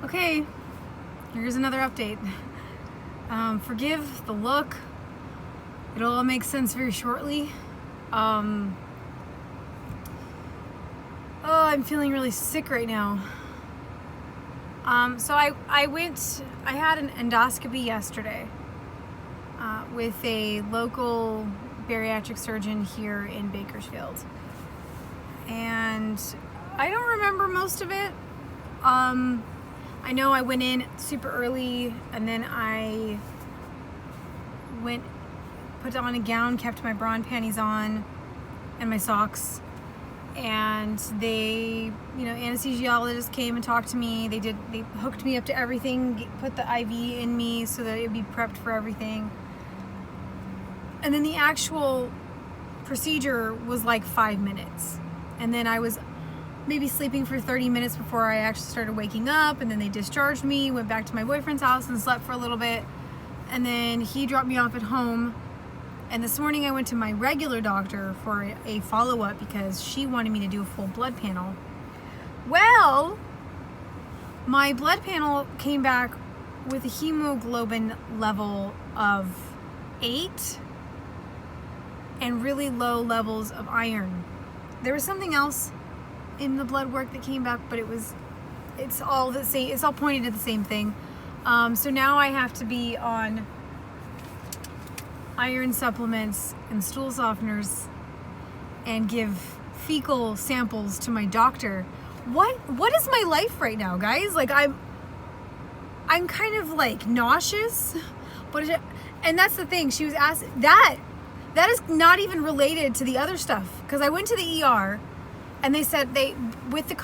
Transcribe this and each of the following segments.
Okay, here's another update. Forgive the look. It'll all make sense very shortly. I'm feeling really sick right now. So I had an endoscopy yesterday with a local bariatric surgeon here in Bakersfield. And I don't remember most of it. I know I went in super early and then I put on a gown, kept my bra and panties on and my socks. And they, anesthesiologist came and talked to me. They hooked me up to everything, put the IV in me so that it'd be prepped for everything. And then the actual procedure was like 5 minutes. And then I was maybe sleeping for 30 minutes before I actually started waking up, and then they discharged me, went back to my boyfriend's house and slept for a little bit, and then he dropped me off at home. And this morning I went to my regular doctor for a follow-up because she wanted me to do a full blood panel. Well, my blood panel came back with a hemoglobin level of 8 and really low levels of iron. There was something else in the blood work that came back, but it's all the same. It's all pointed at the same thing. So now I have to be on iron supplements and stool softeners and give fecal samples to my doctor. What is my life right now, guys? Like I'm kind of like nauseous, and that's the thing. She was asked that is not even related to the other stuff, because I went to the ER. And they said with the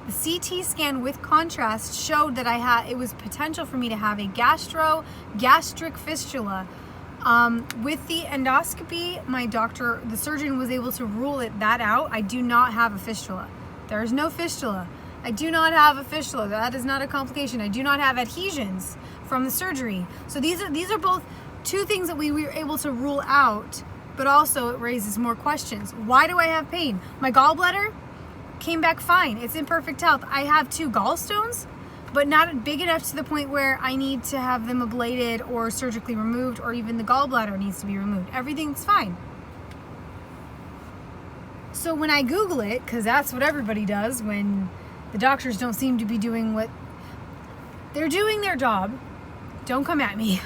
CT scan with contrast showed that it was potential for me to have a gastric fistula. With the endoscopy, the surgeon was able to rule that out. I do not have a fistula. There is no fistula. I do not have a fistula. That is not a complication. I do not have adhesions from the surgery. So these are both two things that we were able to rule out. But also it raises more questions. Why do I have pain? My gallbladder came back fine. It's in perfect health. I have 2 gallstones, but not big enough to the point where I need to have them ablated or surgically removed, or even the gallbladder needs to be removed. Everything's fine. So when I Google it, because that's what everybody does when the doctors don't seem to be doing what they're doing their job. Don't come at me.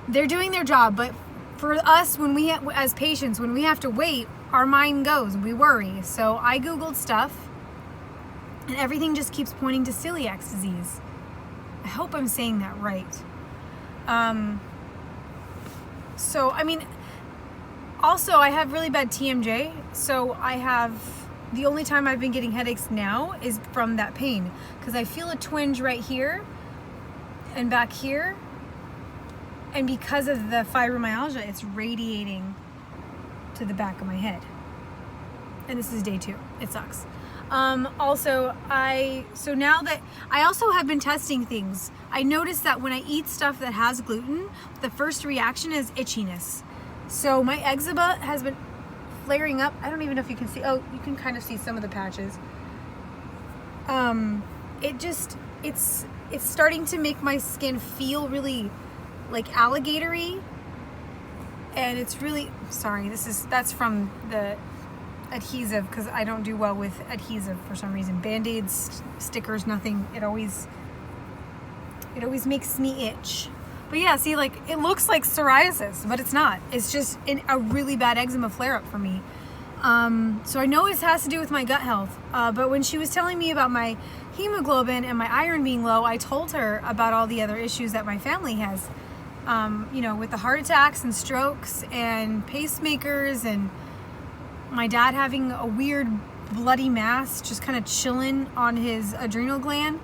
They're doing their job, but for us, as patients, when we have to wait, our mind goes, we worry. So I Googled stuff, and everything just keeps pointing to celiac disease. I hope I'm saying that right. Also I have really bad TMJ. So the only time I've been getting headaches now is from that pain, because I feel a twinge right here and back here. And because of the fibromyalgia, it's radiating to the back of my head. And this is day 2. It sucks. So now that I also have been testing things, I noticed that when I eat stuff that has gluten, the first reaction is itchiness. So my eczema has been flaring up. I don't even know if you can see. Oh, you can kind of see some of the patches. It's starting to make my skin feel really like alligatory, and it's really that's from the adhesive, because I don't do well with adhesive for some reason. Band-aids, stickers, nothing. It always makes me itch. But yeah, see, like it looks like psoriasis, but it's not. It's just a really bad eczema flare-up for me. So I know it has to do with my gut health. But when she was telling me about my hemoglobin and my iron being low, I told her about all the other issues that my family has. With the heart attacks and strokes and pacemakers, and my dad having a weird bloody mass just kind of chilling on his adrenal gland.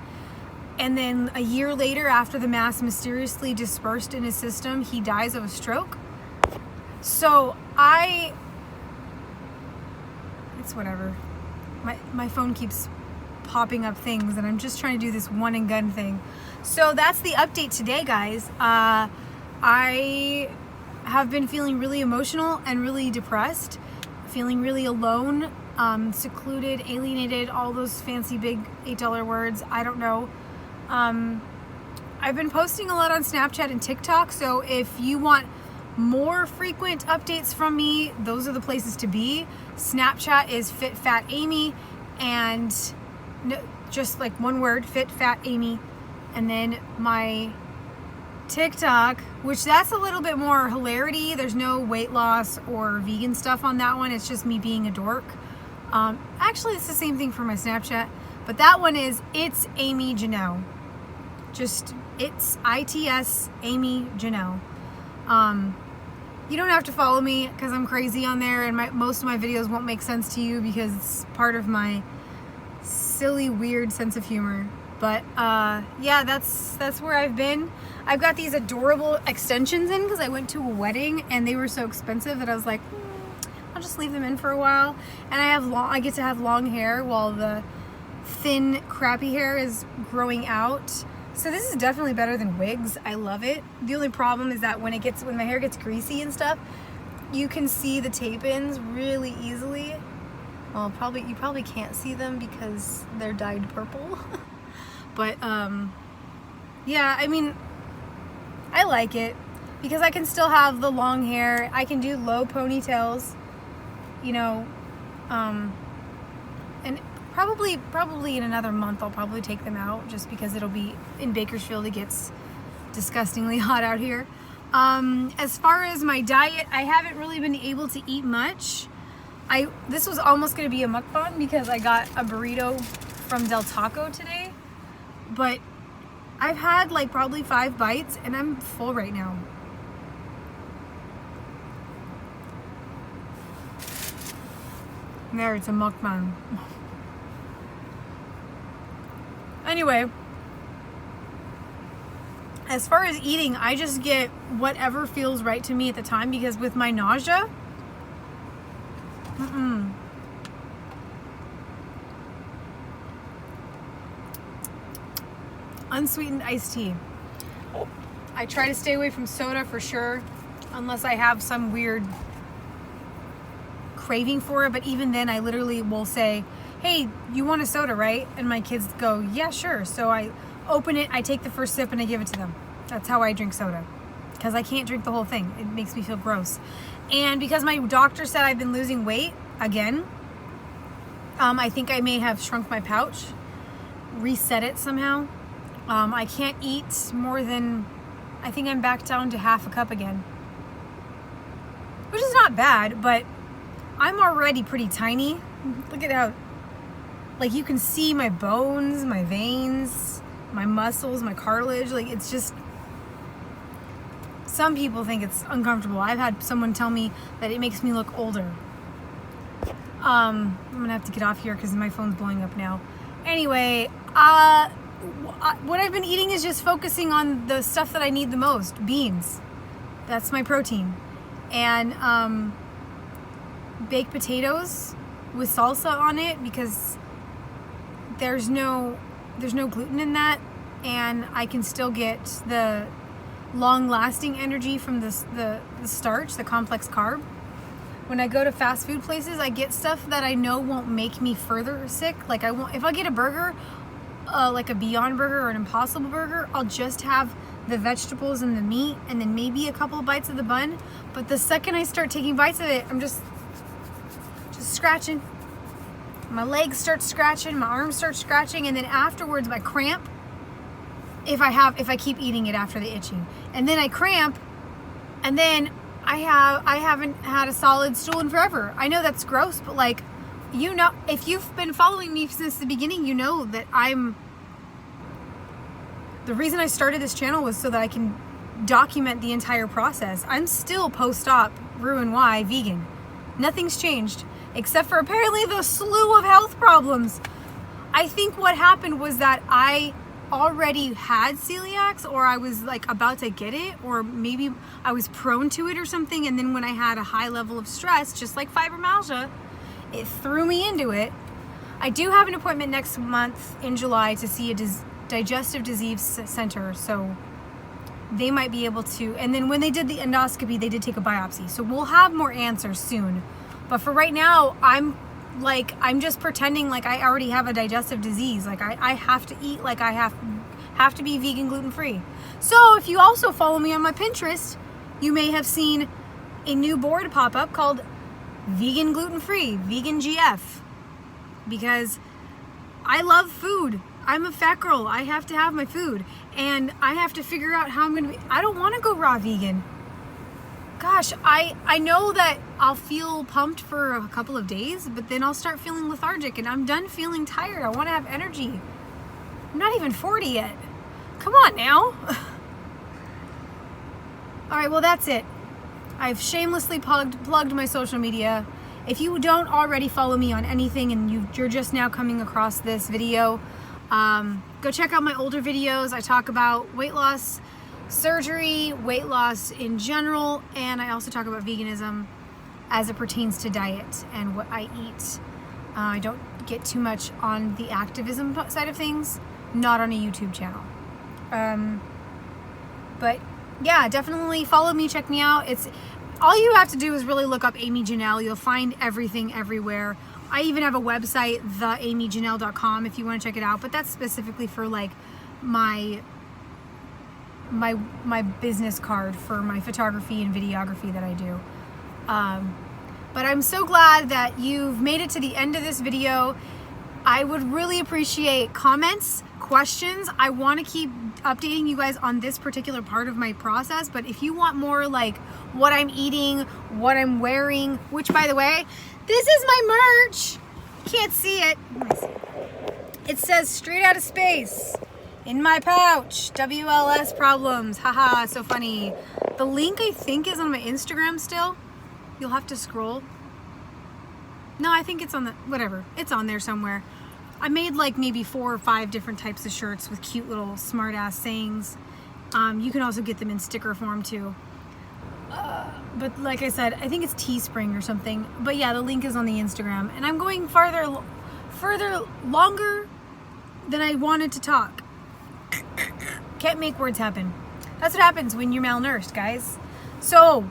And then a year later, after the mass mysteriously dispersed in his system, he dies of a stroke. So it's whatever. My phone keeps popping up things, and I'm just trying to do this one and gun thing. So that's the update today, guys. I have been feeling really emotional and really depressed, feeling really alone secluded, alienated, all those fancy big $8 words. I don't know. I've been posting a lot on Snapchat and TikTok, so if you want more frequent updates from me, those are the places to be. Snapchat is fitfatamy, and just like one word, fitfatamy. And then my TikTok, which that's a little bit more hilarity. There's no weight loss or vegan stuff on that one. It's just me being a dork. Actually, it's the same thing for my Snapchat, but that one is It's Amy Janelle. Just it's ITS Amy Janelle. You don't have to follow me because I'm crazy on there, and most of my videos won't make sense to you because it's part of my silly, weird sense of humor. But yeah, that's where I've been. I've got these adorable extensions in because I went to a wedding and they were so expensive that I was like, I'll just leave them in for a while. And I get to have long hair while the thin, crappy hair is growing out. So this is definitely better than wigs. I love it. The only problem is that when my hair gets greasy and stuff, you can see the tape-ins really easily. Well, you probably can't see them because they're dyed purple. But yeah, I mean, I like it because I can still have the long hair. I can do low ponytails, you know, and probably in another month I'll probably take them out just because it'll be in Bakersfield. It gets disgustingly hot out here. As far as my diet, I haven't really been able to eat much. This was almost going to be a mukbang because I got a burrito from Del Taco today, but I've had like probably 5 bites and I'm full right now. There, it's a mukbang. Anyway, as far as eating, I just get whatever feels right to me at the time because with my nausea, unsweetened iced tea. I try to stay away from soda for sure, unless I have some weird craving for it. But even then, I literally will say, hey, you want a soda, right? And my kids go, yeah, sure. So I open it, I take the first sip, and I give it to them. That's how I drink soda, because I can't drink the whole thing. It makes me feel gross. And because my doctor said I've been losing weight again, I think I may have shrunk my pouch, reset it somehow. I can't eat more than, I think I'm back down to half a cup again, which is not bad, but I'm already pretty tiny. Look at how, like, you can see my bones, my veins, my muscles, my cartilage. Like, it's just, some people think it's uncomfortable. I've had someone tell me that it makes me look older. I'm gonna have to get off here because my phone's blowing up now. Anyway, what I've been eating is just focusing on the stuff that I need the most. Beans, that's my protein, and baked potatoes with salsa on it because there's no gluten in that, and I can still get the long-lasting energy from the starch, the complex carb. When I go to fast food places, I get stuff that I know won't make me further sick. Like if I get a burger, like a Beyond Burger or an Impossible Burger, I'll just have the vegetables and the meat and then maybe a couple of bites of the bun. But the second I start taking bites of it, I'm just scratching. My legs start scratching, my arms start scratching, and then afterwards I cramp if I keep eating it after the itching. And then I cramp, and then I haven't had a solid stool in forever. I know that's gross, but like, you know, if you've been following me since the beginning, you know that the reason I started this channel was so that I can document the entire process. I'm still post-op RNY vegan. Nothing's changed, except for apparently the slew of health problems. I think what happened was that I already had celiacs, or I was like about to get it, or maybe I was prone to it or something, and then when I had a high level of stress, just like fibromyalgia, it threw me into it. I do have an appointment next month in July to see a digestive disease center, so they might be able to, and then when they did the endoscopy, they did take a biopsy, so we'll have more answers soon. But for right now, I'm like I'm just pretending like I already have a digestive disease. Like I have to eat like I have to be vegan, gluten-free. So if you also follow me on my Pinterest, you may have seen a new board pop up called Vegan Gluten-Free, Vegan GF, because I love food. I'm a fat girl. I have to have my food, and I have to figure out how I'm gonna be. I don't want to go raw vegan. Gosh, I know that I'll feel pumped for a couple of days, but then I'll start feeling lethargic, and I'm done feeling tired. I want to have energy. I'm not even 40 yet. Come on now. All right, well, that's it. I've shamelessly plugged my social media. If you don't already follow me on anything and you're just now coming across this video, go check out my older videos. I talk about weight loss, surgery, weight loss in general, and I also talk about veganism as it pertains to diet and what I eat. I don't get too much on the activism side of things, not on a YouTube channel. But yeah, definitely follow me, check me out. It's all you have to do is really look up Amy Janelle. You'll find everything everywhere. I even have a website, theamyjanelle.com, if you want to check it out, but that's specifically for like my business card for my photography and videography that I do. But I'm so glad that you've made it to the end of this video. I would really appreciate comments, questions. I want to keep updating you guys on this particular part of my process, but if you want more like what I'm eating, what I'm wearing, which by the way, this is my merch. Can't see it. Let me see. It says straight out of space in my pouch. WLS problems. Haha, so funny. The link I think is on my Instagram still. You'll have to scroll. No, I think it's on the, whatever. It's on there somewhere. I made like maybe 4 or 5 different types of shirts with cute little smart ass sayings. You can also get them in sticker form too. But like I said, I think it's Teespring or something. But yeah, the link is on the Instagram. And I'm going further longer than I wanted to talk. Can't make words happen. That's what happens when you're malnourished, guys. So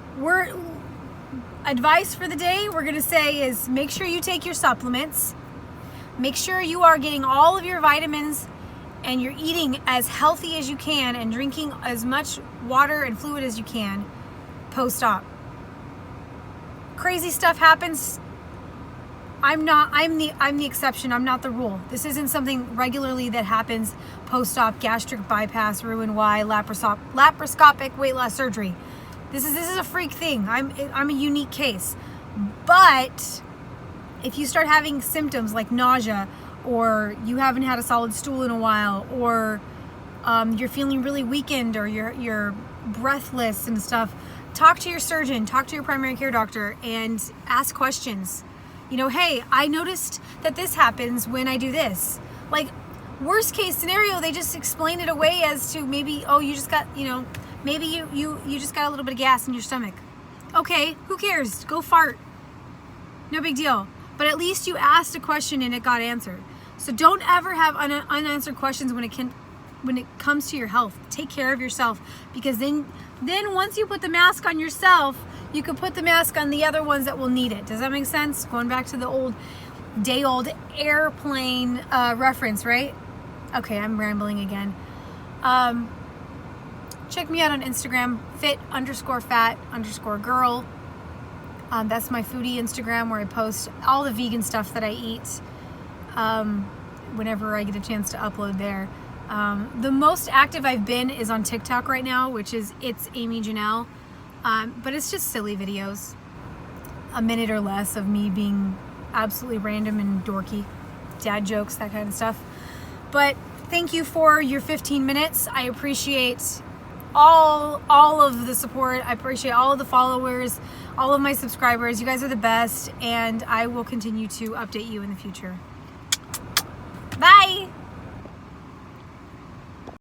advice for the day we're gonna say is make sure you take your supplements. Make sure you are getting all of your vitamins and you're eating as healthy as you can and drinking as much water and fluid as you can post-op. Crazy stuff happens. I'm the exception. I'm not the rule. This isn't something regularly that happens post-op gastric bypass, RNY, laparoscopic weight loss surgery. This is a freak thing. I'm a unique case. But if you start having symptoms like nausea, or you haven't had a solid stool in a while, or you're feeling really weakened, or you're breathless and stuff, talk to your surgeon, talk to your primary care doctor, and ask questions. You know, hey, I noticed that this happens when I do this. Like, worst case scenario, they just explain it away as to maybe, oh, you just got, you know, maybe you just got a little bit of gas in your stomach. Okay, who cares? Go fart. No big deal. But at least you asked a question and it got answered. So don't ever have unanswered questions when it comes to your health. Take care of yourself, because then once you put the mask on yourself, you can put the mask on the other ones that will need it. Does that make sense? Going back to the old airplane reference, right? Okay, I'm rambling again. Check me out on Instagram, fit_fat_girl. That's my foodie Instagram, where I post all the vegan stuff that I eat whenever I get a chance to upload there. The most active I've been is on TikTok right now, which is It's Amy Janelle. But it's just silly videos, a minute or less of me being absolutely random and dorky, dad jokes, that kind of stuff. But thank you for your 15 minutes. I appreciate all of the support. I appreciate all of the followers, all of my subscribers. You guys are the best, and I will continue to update you in the future. Bye.